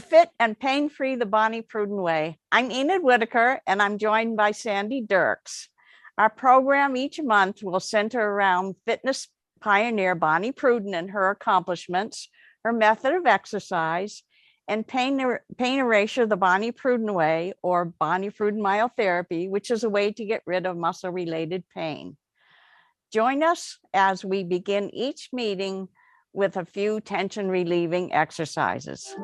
Fit and Pain-Free the Bonnie Pruden Way. I'm Enid Whitaker, and I'm joined by Sandy Dirks. Our program each month will center around fitness pioneer Bonnie Pruden and her accomplishments, her method of exercise, and pain erasure the Bonnie Pruden Way, or Bonnie Pruden myotherapy, which is a way to get rid of muscle-related pain. Join us as we begin each meeting with a few tension-relieving exercises.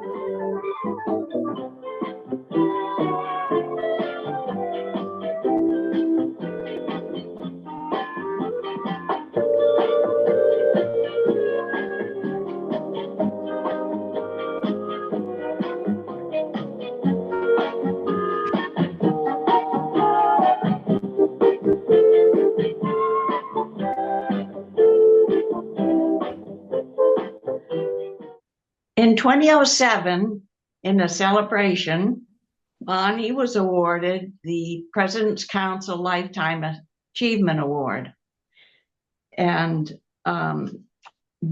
In 2007, in a celebration, Bonnie was awarded the President's Council Lifetime Achievement Award. And the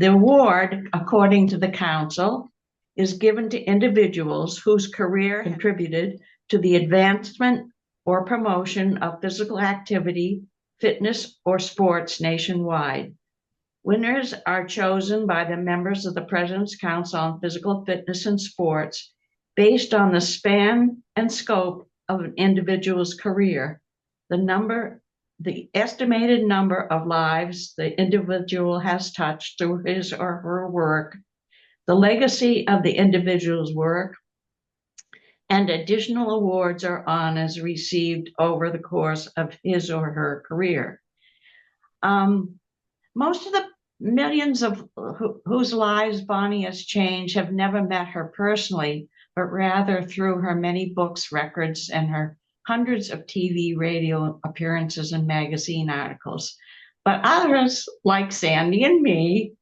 award, according to the council, is given to individuals whose career contributed to the advancement or promotion of physical activity, fitness, or sports nationwide. Winners are chosen by the members of the President's Council on Physical Fitness and Sports based on the span and scope of an individual's career, the estimated number of lives the individual has touched through his or her work, the legacy of the individual's work, and additional awards or honors received over the course of his or her career. Most of the millions of whose lives Bonnie has changed have never met her personally, but rather through her many books, records, and her hundreds of TV, radio appearances, and magazine articles. But others, like Sandy and me,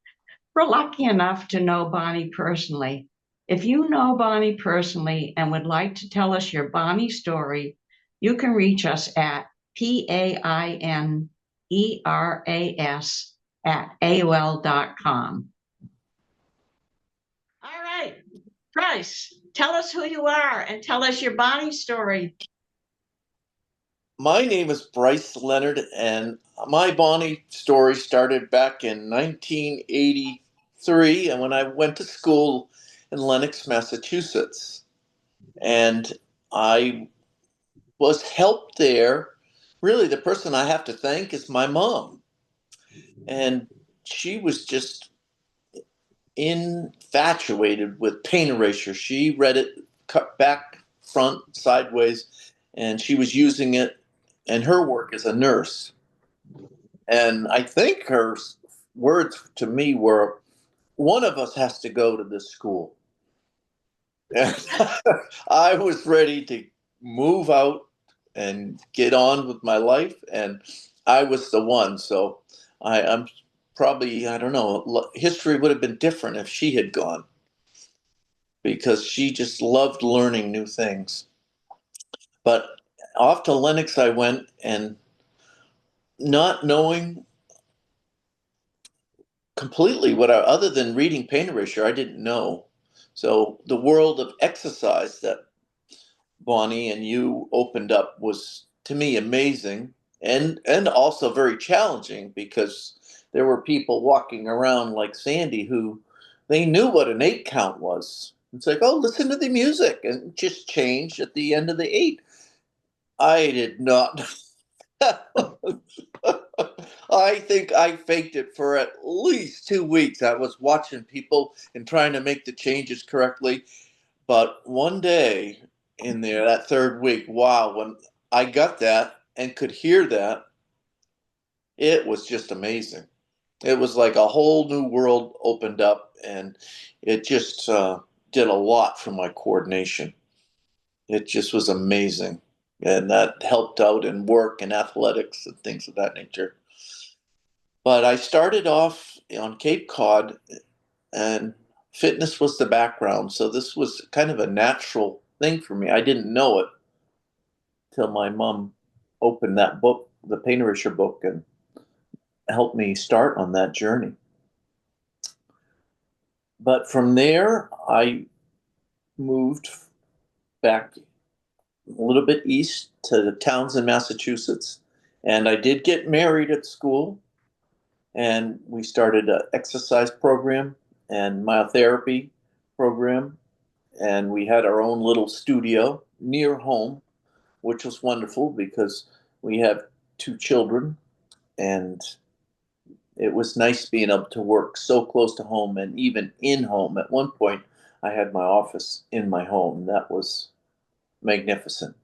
were lucky enough to know Bonnie personally. If you know Bonnie personally and would like to tell us your Bonnie story, you can reach us at paineras@AOL.com. All right, Brice, tell us who you are and tell us your Bonnie story. My name is Brice Leonard, and my Bonnie story started back in 1983, and when I went to school in Lenox, Massachusetts. And I was helped there. Really, the person I have to thank is my mom. And she was just infatuated with pain erasure. She read it cut back, front, sideways, and she was using it in her work as a nurse. And I think her words to me were, one of us has to go to this school. And I was ready to move out and get on with my life, and I was the one. So I'm probably, I don't know, history would have been different if she had gone, because she just loved learning new things. But off to Lenox I went, and not knowing completely other than reading pain erasure, I didn't know. So the world of exercise that Bonnie and you opened up was, to me, amazing, and also very challenging, because there were people walking around like Sandy who they knew what an 8 count was. It's like, oh, listen to the music, and just change at the end of the 8. I did not. I think I faked it for at least 2 weeks. I was watching people and trying to make the changes correctly. But one day in there, that 3rd week, wow, when I got that and could hear that, it was just amazing. It was like a whole new world opened up, and it just did a lot for my coordination. It just was amazing. And that helped out in work and athletics and things of that nature. But I started off on Cape Cod, and fitness was the background. So this was kind of a natural thing for me. I didn't know it till my mom opened that book, the pain erasure book, and helped me start on that journey. But from there, I moved back a little bit east to Townsend, Massachusetts. And I did get married at school, and we started an exercise program and myotherapy program. And we had our own little studio near home, which was wonderful because we have two children, and it was nice being able to work so close to home and even in home. At one point, I had my office in my home. That was magnificent.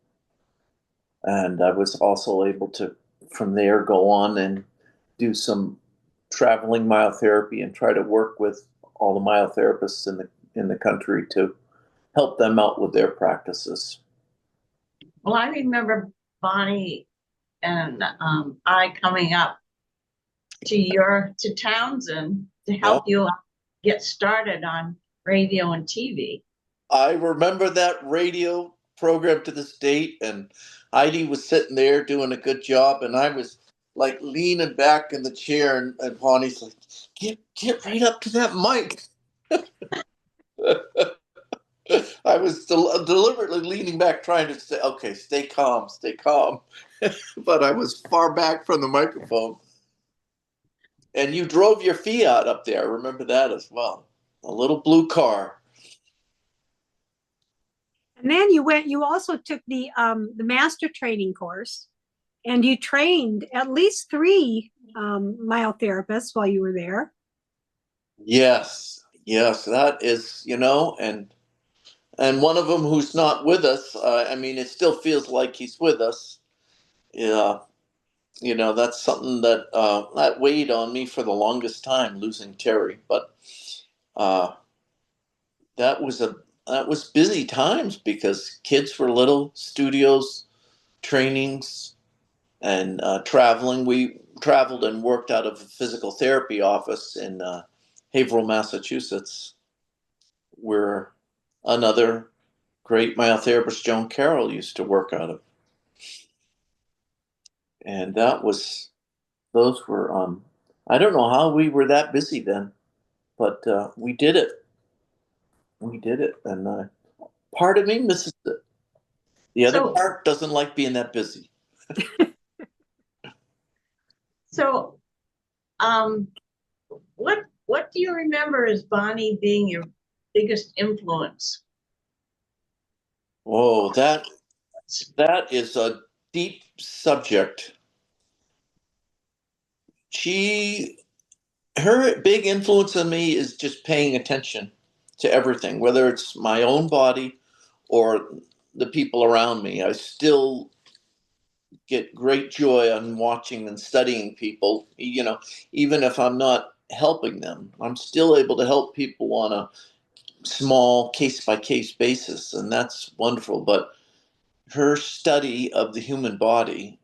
And I was also able to, from there, go on and do some traveling myotherapy and try to work with all the myotherapists in the country to help them out with their practices. Well, I remember Bonnie and I coming up to Townsend to help you get started on radio and TV. I remember that radio program to this date, and Heidi was sitting there doing a good job, and I was like leaning back in the chair, and Bonnie's like, "Get right up to that mic." I was deliberately leaning back, trying to say, "Okay, stay calm, stay calm," but I was far back from the microphone. And you drove your Fiat up there. I remember that as well. A little blue car. And then you also took the master training course, and you trained at least 3 myotherapists while you were there. Yes, that is, and one of them who's not with us. I mean, it still feels like he's with us. Yeah, that's something that weighed on me for the longest time, losing Terry. But uh, that was busy times because kids were little, studios, trainings, and traveling. We traveled and worked out of a physical therapy office in Haverhill, Massachusetts, where another great myotherapist, Joan Carroll, used to work out of. And those were, I don't know how we were that busy then, but we did it. We did it. And part of me misses it. The other part doesn't like being that busy. So, what do you remember as Bonnie being your biggest influence? Oh, that is a deep subject. Her big influence on me is just paying attention to everything, whether it's my own body or the people around me. I still get great joy on watching and studying people, even if I'm not helping them. I'm still able to help people on a small case by case basis, and that's wonderful. But her study of the human body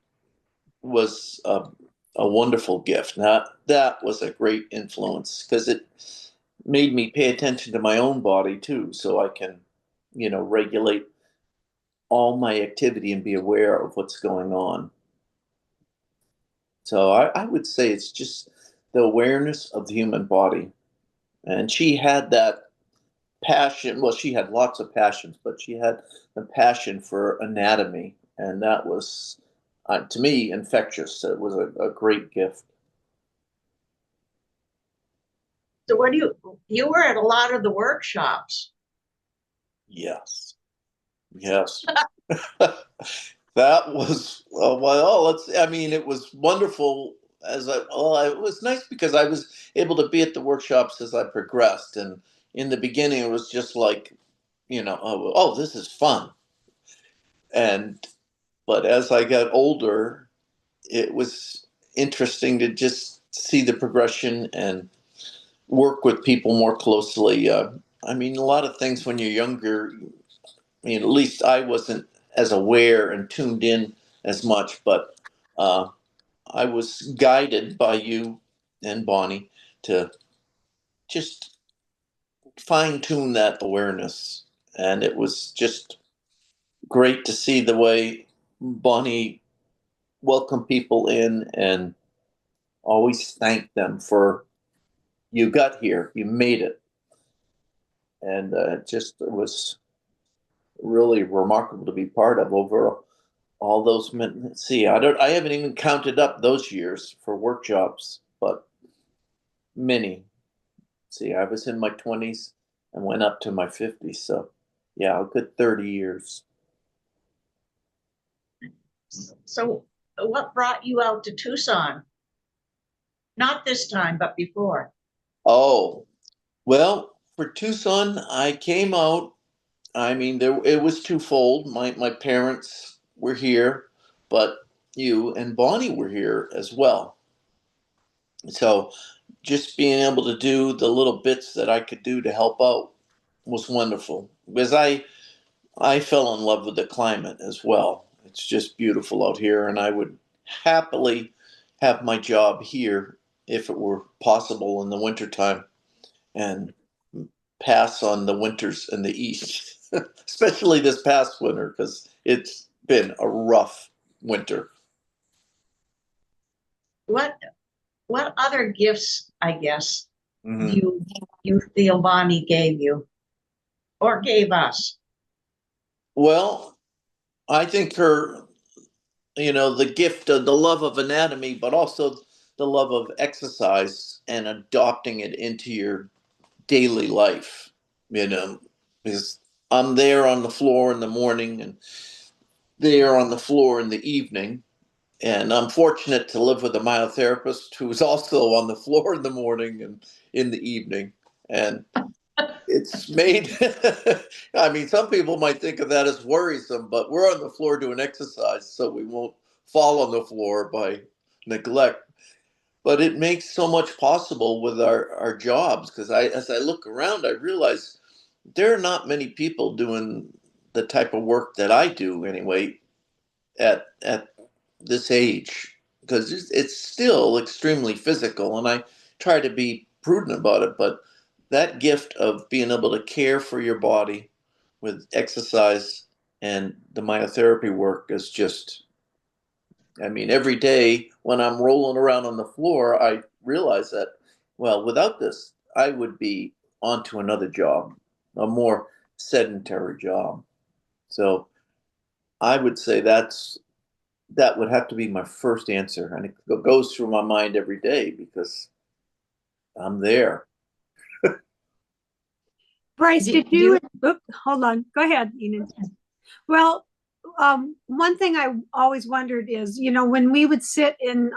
was a wonderful gift. That was a great influence because it made me pay attention to my own body too, so I can, regulate all my activity and be aware of what's going on. So I would say it's just the awareness of the human body. And she had that passion. Well, she had lots of passions, but she had the passion for anatomy. And that was, to me, infectious. It was a great gift. So you were at a lot of the workshops. Yes. That was, it was wonderful it was nice because I was able to be at the workshops as I progressed. And in the beginning, it was just like, this is fun. But as I got older, it was interesting to just see the progression and work with people more closely. A lot of things when you're younger, at least I wasn't as aware and tuned in as much, but I was guided by you and Bonnie to just fine tune that awareness. And it was just great to see the way Bonnie welcomed people in and always thanked them for, you got here, you made it. And it was really remarkable to be part of over all those men. Let's see, I haven't even counted up those years for workshops, but many. See, I was in my 20s and went up to my 50s. So, yeah, a good 30 years. So what brought you out to Tucson? Not this time, but before. Oh, well, for Tucson, I came out. I mean, it was twofold. My parents were here, but you and Bonnie were here as well. So, just being able to do the little bits that I could do to help out was wonderful. Because I fell in love with the climate as well. It's just beautiful out here, and I would happily have my job here if it were possible in the wintertime and pass on the winters in the east, especially this past winter because it's been a rough winter. What other gifts, I guess, Mhm. you feel Bonnie gave you or gave us? Well, I think the gift of the love of anatomy, but also the love of exercise and adopting it into your daily life, because I'm there on the floor in the morning and there on the floor in the evening. And I'm fortunate to live with a myotherapist who's also on the floor in the morning and in the evening. And it's made, I mean, some people might think of that as worrisome, but we're on the floor doing exercise so we won't fall on the floor by neglect. But it makes so much possible with our jobs because as I look around, I realize there are not many people doing the type of work that I do anyway at this age because it's still extremely physical, and I try to be prudent about it. But that gift of being able to care for your body with exercise and the myotherapy work is just, I mean, every day when I'm rolling around on the floor, I realize that, well, without this, I would be onto another job, a more sedentary job. So I would say that would have to be my first answer. And it goes through my mind every day because I'm there. Brice, Do, did do you, hold on, go ahead, Enid. Well, one thing I always wondered is, when we would sit in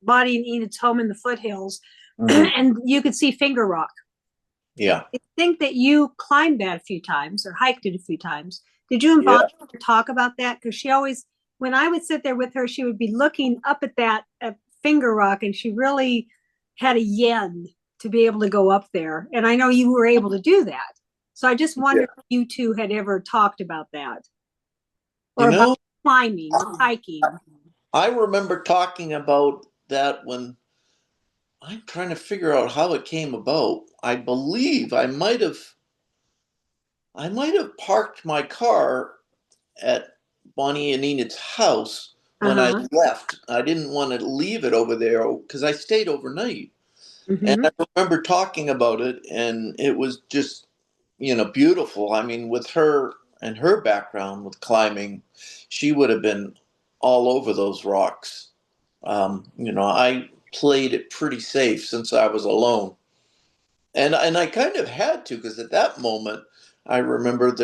Bonnie and Enid's home in the foothills, Mhm. and you could see Finger Rock. Yeah. I think that you climbed that a few times or hiked it a few times. Did you and Yeah. Bonnie talk about that? Because she always, when I would sit there with her, she would be looking up at that Finger Rock, and she really had a yen to be able to go up there. And I know you were able to do that. So I just Yeah. wondered if you two had ever talked about that You or about know, climbing or hiking. I remember talking about that when I'm trying to figure out how it came about. I believe I might have parked my car at Bonnie and Enid's house when I Uh-huh. left. I didn't want to leave it over there because I stayed overnight. And Mm-hmm. I remember talking about it, and it was just, beautiful. I mean, with her and her background with climbing, she would have been all over those rocks. I played it pretty safe since I was alone. And I kind of had to because at that moment, I remember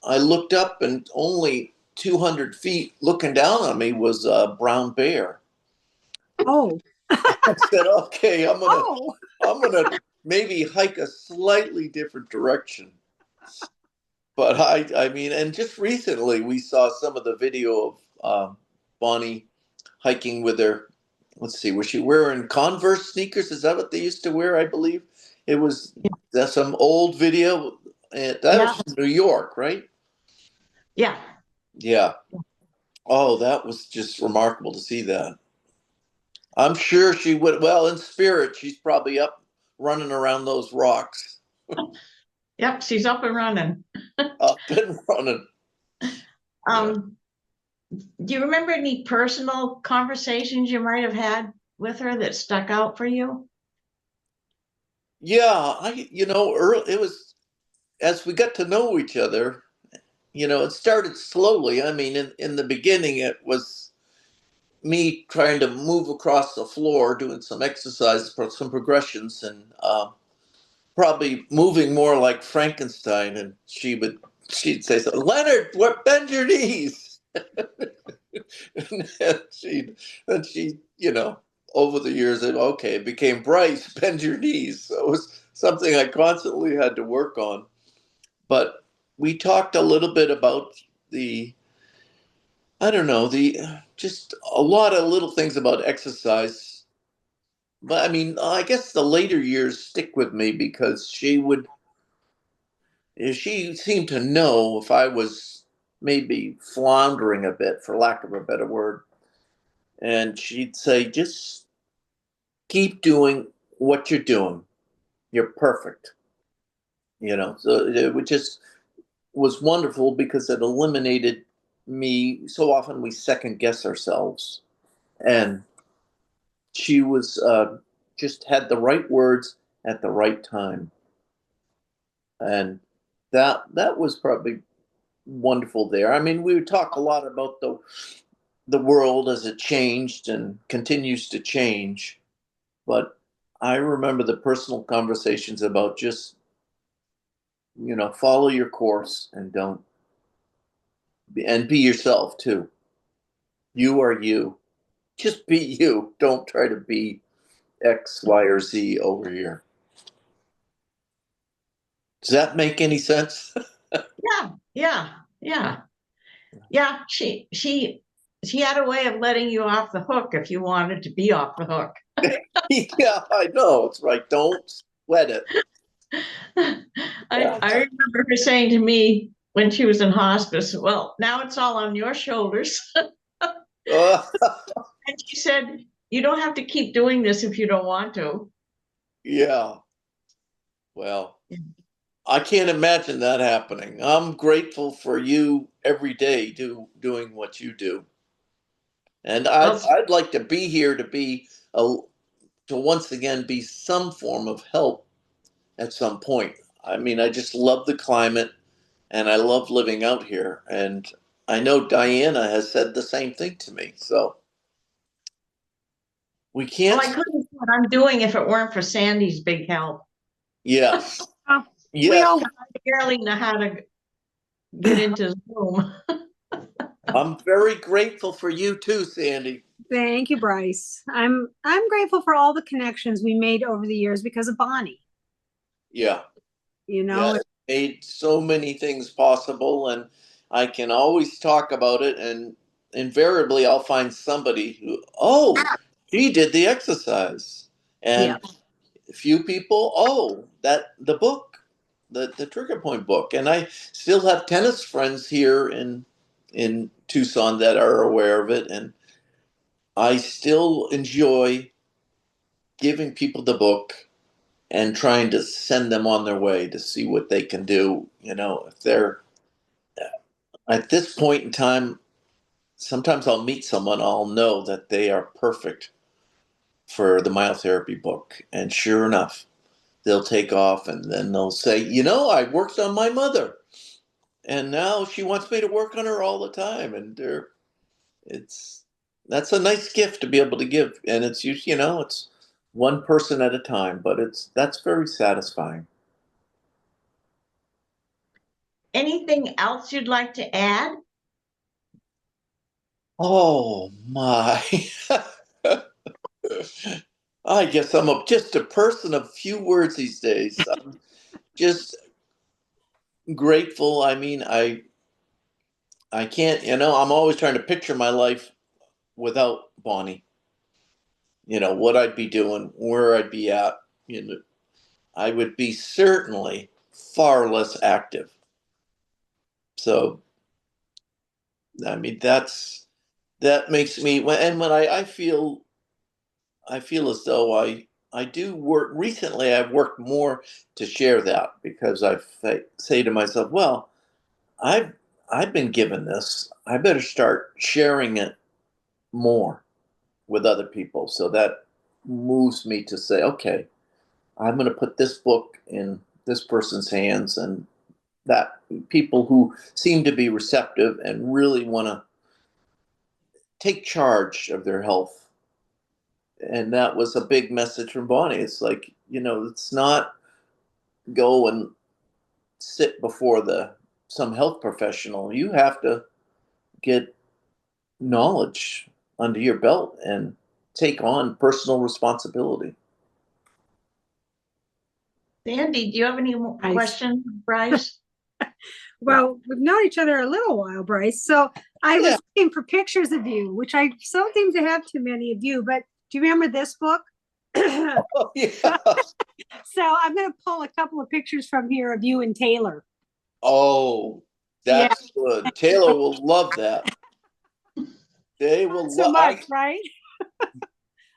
I looked up and only 200 feet looking down on me was a brown bear. Oh. I said, okay, Oh. I'm gonna maybe hike a slightly different direction. But I mean, and just recently we saw some of the video of Bonnie hiking with her. Let's see, was she wearing Converse sneakers? Is that what they used to wear? I believe it was. That's some old video. And that was yeah, from New York, right? yeah. Yeah. Oh, that was just remarkable to see that. I'm sure she would. Well, in spirit, she's probably up running around those rocks, Yep, she's up and running. up and running. Yeah. Um, do you remember any personal conversations you might have had with her that stuck out for you? Yeah, early, it was as we got to know each other. it started slowly. I mean, in the beginning, it was me trying to move across the floor, doing some exercise, some progressions, and probably moving more like Frankenstein. And she'd say, so, Leonard, what, bend your knees. and she, over the years, it became Brice, bend your knees. So it was something I constantly had to work on. But we talked a little bit about the, I don't know, just a lot of little things about exercise. But I mean, I guess the later years stick with me because she seemed to know if I was maybe floundering a bit, for lack of a better word. And she'd say, just keep doing what you're doing. You're perfect. So it just was wonderful because it eliminated me. So often we second guess ourselves. And she was just had the right words at the right time. And that was probably wonderful there. I mean, we would talk a lot about the world as it changed and continues to change, but I remember the personal conversations about just follow your course and don't be yourself too. You are you. Just be you. Don't try to be X, Y, or Z over here. Does that make any sense? Yeah. She had a way of letting you off the hook if you wanted to be off the hook. Yeah, I know. It's right. Don't sweat it. I remember her saying to me when she was in hospice, well, now it's all on your shoulders. Uh, And she said, you don't have to keep doing this if you don't want to. yeah. Well, I can't imagine that happening. I'm grateful for you every day doing what you do. And Well, I'd like to be here to once again be some form of help at some point. I mean, I just love the climate and I love living out here. And I know Diana has said the same thing to me. So we well, can't. I couldn't do what I'm doing if it weren't for Sandy's big help. Yes. Oh, we Yes. all, I barely know how to get into Zoom. I'm very grateful for you too, Sandy. thank you, Brice. I'm grateful for all the connections we made over the years because of Bonnie. Yeah. You Yeah. know, It made so many things possible, and I can always talk about it, and invariably I'll find somebody who, oh, she did the exercise. yeah. And a few people, oh, that the book, the trigger point book. And I still have tennis friends here in Tucson that are aware of it. And I still enjoy giving people the book and trying to send them on their way to see what they can do. If they're at this point in time, sometimes I'll meet someone, I'll know that they are perfect for the myotherapy book. And sure enough, they'll take off and then they'll say, I worked on my mother and now she wants me to work on her all the time. And it's, that's a nice gift to be able to give. And it's usually, it's one person at a time, but that's very satisfying. Anything else you'd like to add? Oh my. I guess I'm just a person of few words these days. I'm just grateful. I mean, I can't, I'm always trying to picture my life without Bonnie. What I'd be doing, where I'd be at. I would be certainly far less active. So, I mean, that makes me, and when I feel as though I do work. Recently, I've worked more to share that because say to myself, well, I've I've been given this. I better start sharing it more with other people. So that moves me to say, okay, I'm going to put this book in this person's hands, and that people who seem to be receptive and really want to take charge of their health. And that was a big message from Bonnie. It's like, it's not go and sit before some health professional. You have to get knowledge under your belt and take on personal responsibility. Sandy, do you have any more Nice. questions, Brice? Well, we've known each other a little while, Brice. So I was looking for pictures of you, which I don't seem to have too many of you, but do you remember this book? Oh, yeah. So I'm going to pull a couple of pictures from here of you and Taylor. Oh, that's good. Taylor will love that. They will Not so love much, right?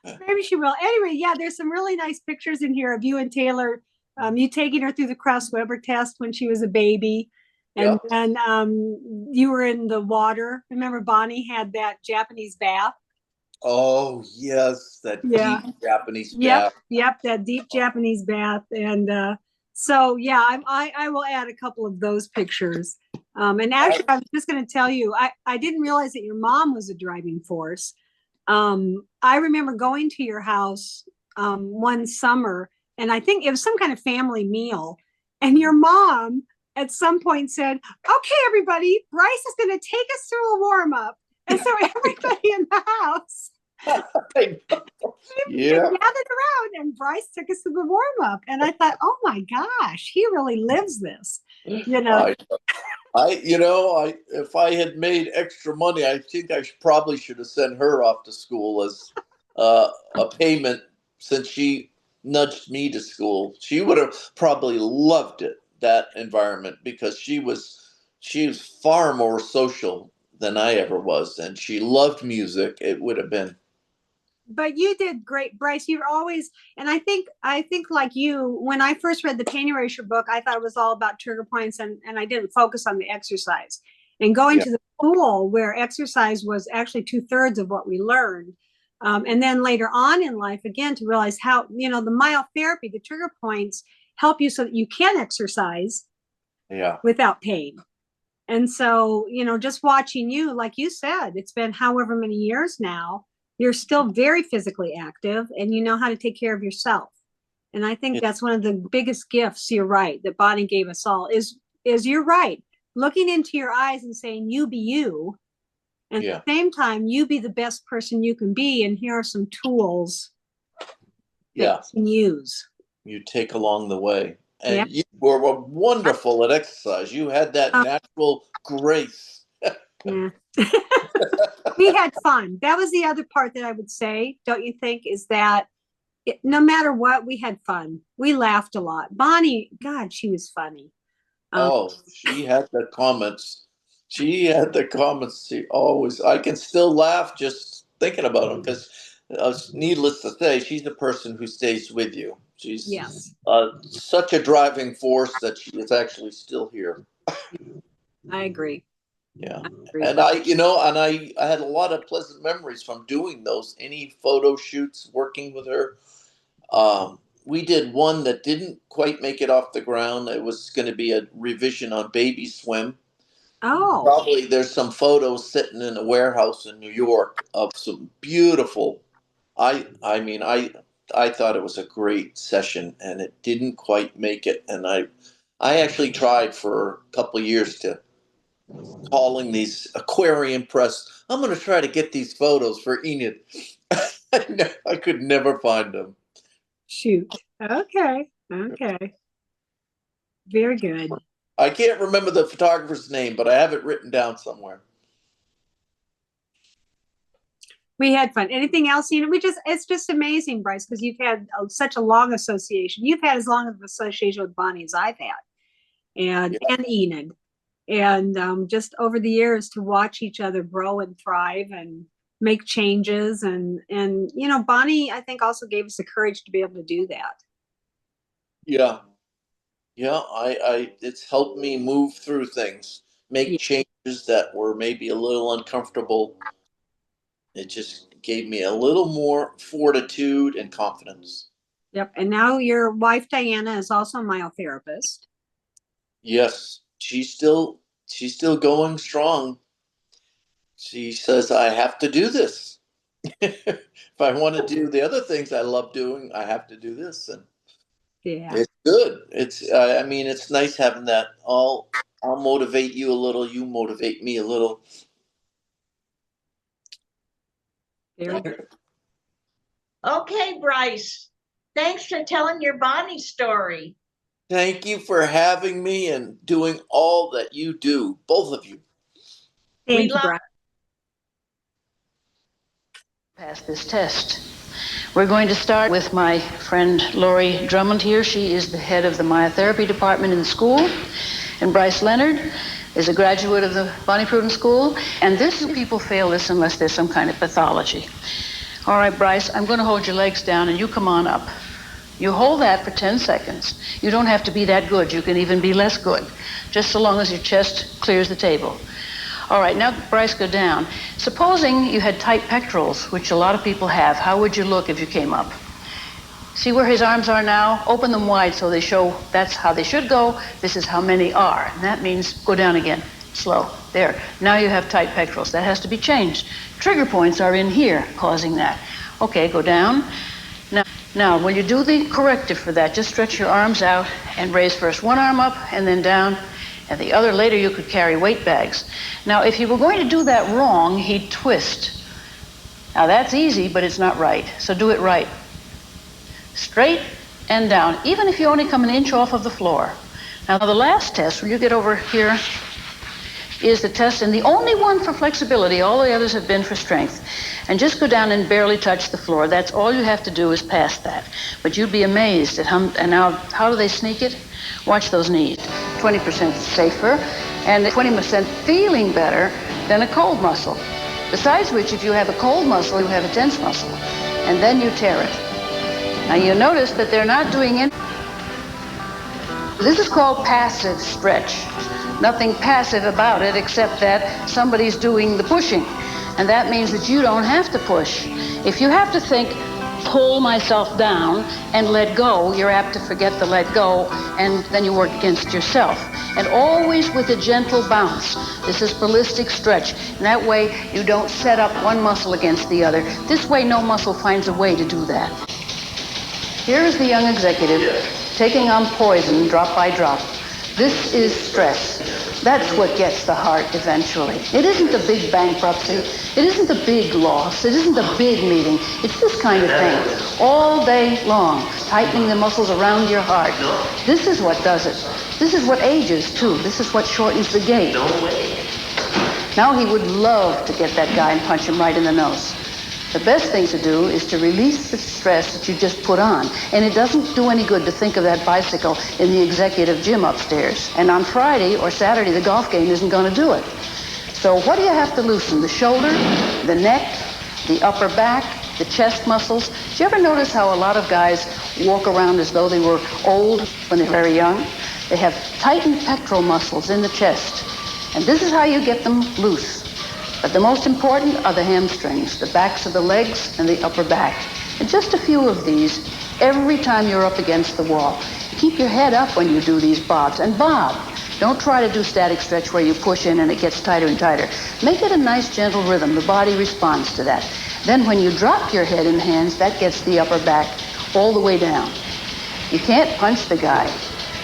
Maybe she will. Anyway, yeah, there's some really nice pictures in here of you and Taylor. You taking her through the Cross-Weber test when she was a baby. And then you were in the water. Remember Bonnie had that Japanese bath? Oh, yes, that deep Japanese bath. Yep, that deep Japanese bath. And so, yeah, I will add a couple of those pictures. And actually, I was just going to tell you, I didn't realize that your mom was a driving force. I remember going to your house one summer, and I think it was some kind of family meal. And your mom at some point said, "Okay, everybody, Brice is going to take us through a warm up." And so everybody in the house gathered around, and Brice took us to the warm up. And I thought, oh my gosh, he really lives this. If I had made extra money, I think I probably should have sent her off to school as a payment, since she nudged me to school. She would have probably loved it, that environment, because she was far more social than I ever was, and she loved music. It would have been. But you did great, Brice. You've always, and I think like you, when I first read the Pain Erasure book, I thought it was all about trigger points, and I didn't focus on the exercise. And going to the school where exercise was actually 2/3 of what we learned. And then later on in life, again, to realize how, the myotherapy, the trigger points help you so that you can exercise without pain. And so, just watching you, like you said, it's been however many years now, you're still very physically active and you know how to take care of yourself. And I think that's one of the biggest gifts, you're right, that Bonnie gave us all is you're right. Looking into your eyes and saying, you be you. And at the same time, you be the best person you can be. And here are some tools that you can use. You take along the way. And you were wonderful at exercise. You had that natural grace. We had fun. That was the other part that I would say, don't you think, is that no matter what, we had fun. We laughed a lot. Bonnie, God, she was funny. She had the comments. I can still laugh just thinking about them, because needless to say, she's the person who stays with you. She's such a driving force that she is actually still here. I agree. Yeah. And I had a lot of pleasant memories from doing any photo shoots, working with her. We did one that didn't quite make it off the ground. It was going to be a revision on Baby Swim. Probably there's some photos sitting in a warehouse in New York of some beautiful. I thought it was a great session, and it didn't quite make it. And I actually tried for a couple of years to calling these aquarium press. I'm going to try to get these photos for Enid. I could never find them. Shoot. Okay. Very good. I can't remember the photographer's name, but I have it written down somewhere. We had fun. Anything else? It's just amazing, Brice, because you've had such a long association. You've had as long of an association with Bonnie as I've had, and Enid. And just over the years to watch each other grow and thrive and make changes. And Bonnie, I think, also gave us the courage to be able to do that. Yeah, it's helped me move through things, make changes that were maybe a little uncomfortable. It just gave me a little more fortitude and confidence. Yep. And now your wife, Diana, is also a myotherapist. Yes. she's still going strong. She says, I have to do this. If I want to do the other things I love doing, I have to do this. And Yeah. it's good. I mean, it's nice having that. I'll motivate you a little. You motivate me a little. Very Okay, Brice, thanks for telling your Bonnie story. Thank you for having me and doing all that you do, both of you. Thank you, love- Brian. Pass this test. We're going to start with my friend Lori Drummond here. She is the head of the myotherapy department in the school. And Brice Leonard is a graduate of the Bonnie Pruden School. And people fail this unless there's some kind of pathology. All right, Brice, I'm going to hold your legs down and you come on up. You hold that for 10 seconds. You don't have to be that good. You can even be less good, just so long as your chest clears the table. All right, now, Brice, go down. Supposing you had tight pectorals, which a lot of people have, how would you look if you came up? See where his arms are now? Open them wide so they show that's how they should go. This is how many are. And that means go down again, slow. There. Now you have tight pectorals. That has to be changed. Trigger points are in here causing that. Okay, go down. Now, when you do the corrective for that, just stretch your arms out and raise first one arm up and then down, and the other later you could carry weight bags. Now, if you were going to do that wrong, he'd twist. Now, that's easy, but it's not right. So do it right. Straight and down, even if you only come an inch off of the floor. Now, the last test, when you get over here, is the test, and the only one for flexibility. All the others have been for strength. And just go down and barely touch the floor. That's all you have to do is pass that. But you'd be amazed at how do they sneak it? Watch those knees. 20% safer, and 20% feeling better than a cold muscle. Besides which, if you have a cold muscle, you have a tense muscle, and then you tear it. Now you notice that they're not doing it. This is called passive stretch. Nothing passive about it except that somebody's doing the pushing. And that means that you don't have to push. If you have to think, pull myself down and let go, you're apt to forget to let go, and then you work against yourself. And always with a gentle bounce. This is ballistic stretch. And that way you don't set up one muscle against the other. This way no muscle finds a way to do that. Here is the young executive taking on poison drop by drop. This is stress. That's what gets the heart eventually. It isn't a big bankruptcy. It isn't a big loss. It isn't a big meeting. It's this kind of thing. All day long, tightening the muscles around your heart. This is what does it. This is what ages, too. This is what shortens the gait. Now he would love to get that guy and punch him right in the nose. The best thing to do is to release the stress that you just put on. And it doesn't do any good to think of that bicycle in the executive gym upstairs. And on Friday or Saturday, the golf game isn't going to do it. So what do you have to loosen? The shoulder, the neck, the upper back, the chest muscles. Do you ever notice how a lot of guys walk around as though they were old when they're very young? They have tightened pectoral muscles in the chest. And this is how you get them loose. But the most important are the hamstrings, the backs of the legs, and the upper back. And just a few of these every time you're up against the wall. Keep your head up when you do these bobs. And bob. Don't try to do static stretch where you push in and it gets tighter and tighter. Make it a nice, gentle rhythm. The body responds to that. Then when you drop your head in hands, that gets the upper back all the way down. You can't punch the guy,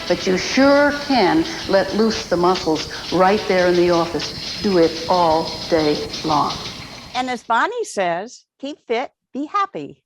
but you sure can let loose the muscles right there in the office. Do it all day long. And as Bonnie says, keep fit, be happy.